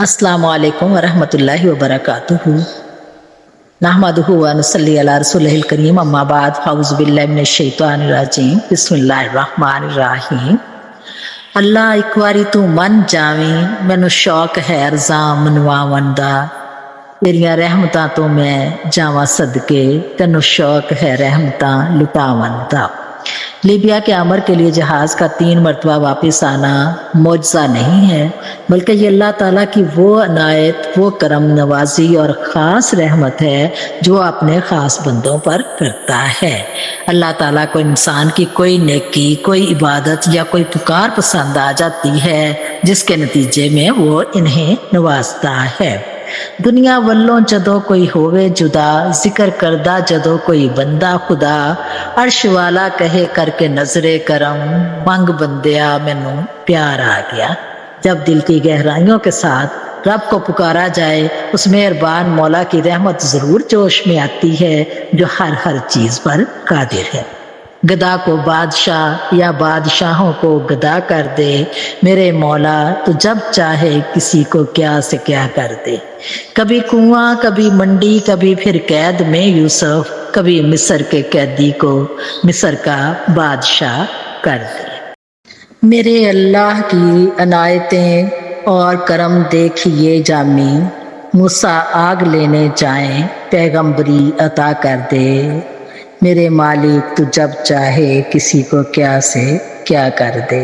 السلام علیکم ورحمۃ اللہ وبرکاتہ۔ نحمدہ و نصلی علی رسولہ الکریم، اما بعد، اعوذ باللہ من الشیطان الرجیم، بسم اللہ الرحمن الرحیم۔ اللہ ایک واری تو من جاویں، مینوں شوق ہے ارزاں منواون دا، تیریاں رحمتاں تو میں جاواں صدقے، تینوں شوق ہے رحمتاں لٹاون دا۔ لیبیا کے عمر کے لیے جہاز کا 3 مرتبہ واپس آنا معجزہ نہیں ہے، بلکہ یہ اللہ تعالیٰ کی وہ عنایت، وہ کرم نوازی اور خاص رحمت ہے جو اپنے خاص بندوں پر کرتا ہے۔ اللہ تعالیٰ کو انسان کی کوئی نیکی، کوئی عبادت یا کوئی پکار پسند آ جاتی ہے، جس کے نتیجے میں وہ انہیں نوازتا ہے۔ دنیا والوں جدوں کوئی ہووے جدا، ذکر کردہ جدوں کوئی بندہ خدا، عرش والا کہے کر کے نظر کرم، منگ بندیا مینوں پیار آ گیا۔ جب دل کی گہرائیوں کے ساتھ رب کو پکارا جائے، اس مہربان مولا کی رحمت ضرور جوش میں آتی ہے جو ہر چیز پر قادر ہے۔ گدا کو بادشاہ یا بادشاہوں کو گدا کر دے، میرے مولا تو جب چاہے کسی کو کیا سے کیا کر دے۔ کبھی کنواں، کبھی منڈی، کبھی پھر قید میں یوسف، کبھی مصر کے قیدی کو مصر کا بادشاہ کر دے۔ میرے اللہ کی عنایتیں اور کرم دیکھیے جامی، موسیٰ آگ لینے جائیں پیغمبری عطا کر دے۔ میرے مالک تو جب چاہے کسی کو کیا سے کیا کر دے۔